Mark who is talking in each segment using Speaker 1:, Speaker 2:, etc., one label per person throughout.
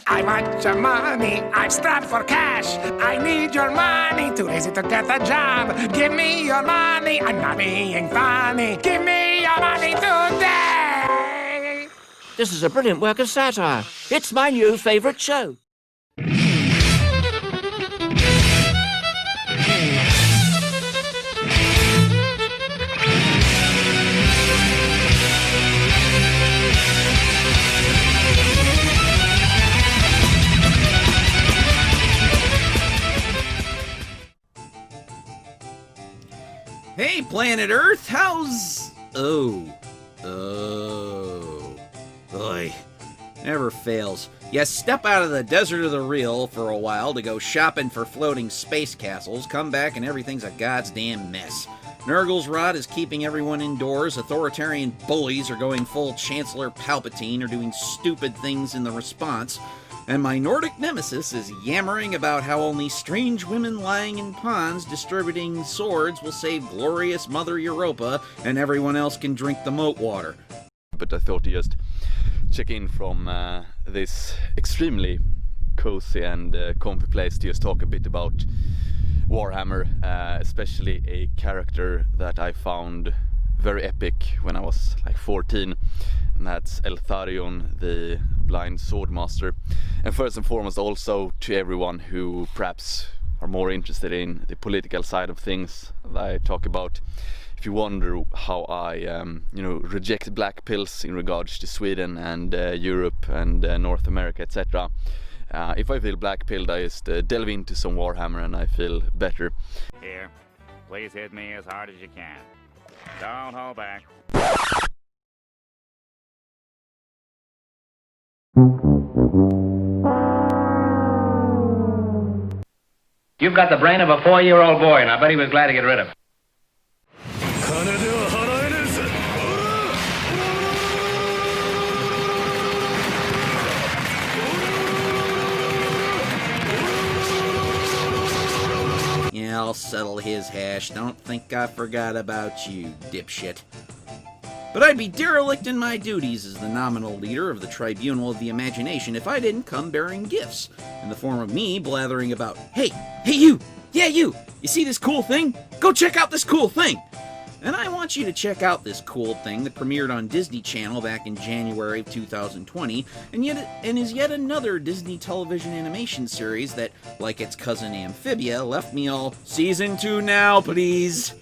Speaker 1: I want your money, I'm strapped for cash. I need your money, too lazy to get a job. Give me your money, I'm not being funny. Give me your money today.
Speaker 2: This is a brilliant work of satire. It's my new favourite show.
Speaker 3: Hey, planet Earth, how's... Oy. Never fails. You step out of the desert of the real for a while to go shopping for floating space castles, come back and everything's a goddamn mess. Nurgle's rot is keeping everyone indoors, authoritarian bullies are going full Chancellor Palpatine or doing stupid things in the response, and my Nordic nemesis is yammering about how only strange women lying in ponds distributing swords will save glorious Mother Europa and everyone else can drink the moat water.
Speaker 4: But I thought to just check in from this extremely cozy and comfy place to just talk a bit about Warhammer, especially a character that I found very epic when I was like 14, and that's Eltharion, the blind swordmaster. And first and foremost also to everyone who perhaps are more interested in the political side of things that I talk about. If you wonder how I reject black pills in regards to Sweden and Europe and North America, etc. If I feel black pilled, I just delve into some Warhammer and I feel better.
Speaker 5: Here, please hit me as hard as you can. Don't hold back.
Speaker 6: You've got the brain of a 4-year-old boy, and I bet he was glad to get rid of it.
Speaker 3: Yeah, I'll settle his hash. Don't think I forgot about you, dipshit. But I'd be derelict in my duties as the nominal leader of the Tribunal of the Imagination if I didn't come bearing gifts, in the form of me blathering about, hey you! Yeah, you see this cool thing? Go check out this cool thing! And I want you to check out this cool thing that premiered on Disney Channel back in January of 2020, and is yet another Disney television animation series that, like its cousin Amphibia, left me all, Season 2 now, please!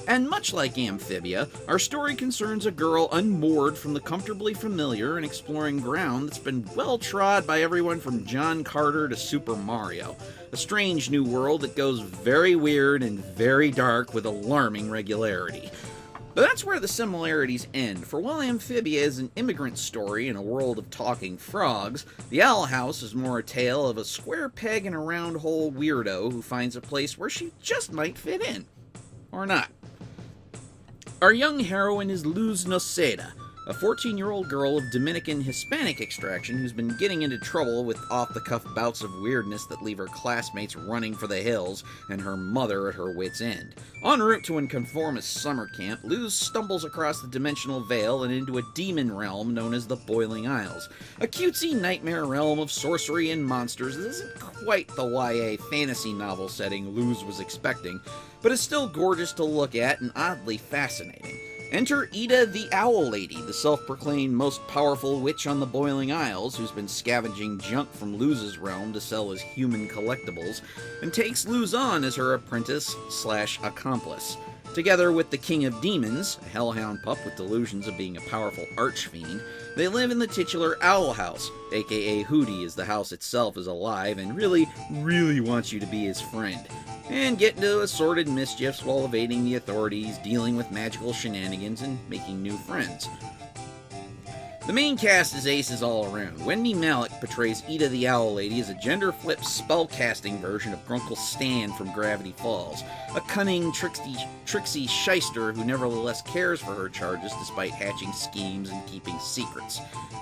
Speaker 3: And much like Amphibia, our story concerns a girl unmoored from the comfortably familiar and exploring ground that's been well-trod by everyone from John Carter to Super Mario. A strange new world that goes very weird and very dark with alarming regularity. But that's where the similarities end, for while Amphibia is an immigrant story in a world of talking frogs, The Owl House is more a tale of a square peg in a round hole weirdo who finds a place where she just might fit in. Or not. Our young heroine is Luz Noceda, a 14-year-old girl of Dominican Hispanic extraction who's been getting into trouble with off-the-cuff bouts of weirdness that leave her classmates running for the hills and her mother at her wit's end. En route to a conformist summer camp, Luz stumbles across the dimensional veil and into a demon realm known as the Boiling Isles. A cutesy nightmare realm of sorcery and monsters that isn't quite the YA fantasy novel setting Luz was expecting, but is still gorgeous to look at and oddly fascinating. Enter Ida the Owl Lady, the self-proclaimed most powerful witch on the Boiling Isles, who's been scavenging junk from Luz's realm to sell as human collectibles, and takes Luz on as her apprentice/accomplice. Together with the King of Demons, a hellhound pup with delusions of being a powerful archfiend, they live in the titular Owl House, aka Hootie, as the house itself is alive and really wants you to be his friend, and get into assorted mischiefs while evading the authorities, dealing with magical shenanigans, and making new friends. The main cast is aces all around. Wendy Malick portrays Ida the Owl Lady as a gender-flipped spell-casting version of Grunkle Stan from Gravity Falls, a cunning, tricksy shyster who nevertheless cares for her charges despite hatching schemes and keeping secrets.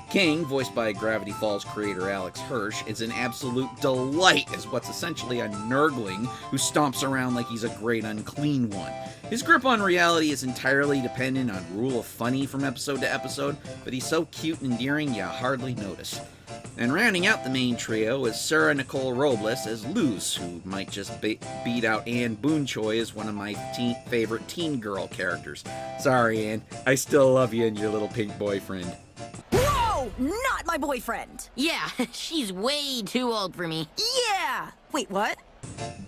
Speaker 3: King, voiced by Gravity Falls creator Alex Hirsch, is an absolute delight as what's essentially a nurgling who stomps around like he's a great unclean one. His grip on reality is entirely dependent on rule of funny from episode to episode, but he's so cute and endearing you hardly notice. And rounding out the main trio is Sarah Nicole Robles as Luz, who might just beat out Anne Boonchoi as one of my favorite teen girl characters. Sorry, Anne. I still love you and your little pink boyfriend.
Speaker 7: Whoa! Not my boyfriend!
Speaker 8: Yeah, she's way too old for me.
Speaker 7: Yeah! Wait, what?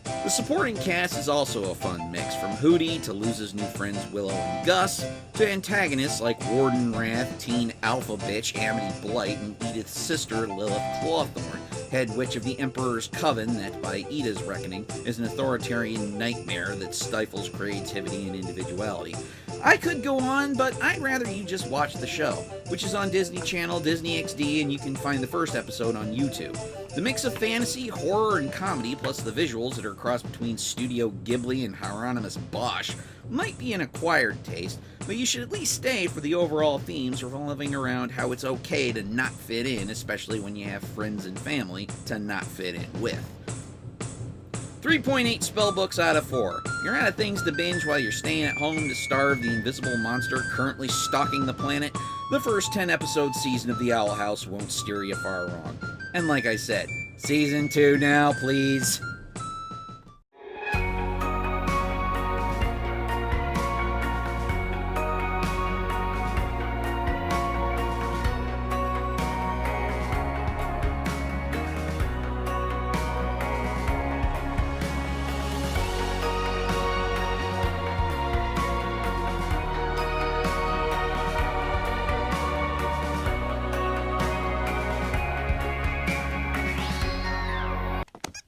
Speaker 3: The supporting cast is also a fun mix, from Hootie to Luz's new friends Willow and Gus, to antagonists like Warden Wrath, teen alpha bitch Amity Blight, and Edith's sister Lilith Clawthorn, head witch of the Emperor's Coven that, by Ida's reckoning, is an authoritarian nightmare that stifles creativity and individuality. I could go on, but I'd rather you just watch the show, which is on Disney Channel, Disney XD, and you can find the first episode on YouTube. The mix of fantasy, horror, and comedy, plus the visuals that are a cross between Studio Ghibli and Hieronymus Bosch, might be an acquired taste, but you should at least stay for the overall themes revolving around how it's okay to not fit in, especially when you have friends and family to not fit in with. 3.8 spellbooks out of 4. You're out of things to binge while you're staying at home to starve the invisible monster currently stalking the planet. The first 10 episode season of The Owl House won't steer you far wrong. And like I said, season 2 now, please.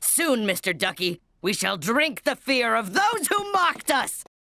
Speaker 7: Soon, Mr. Ducky, we shall drink the fear of those who mocked us!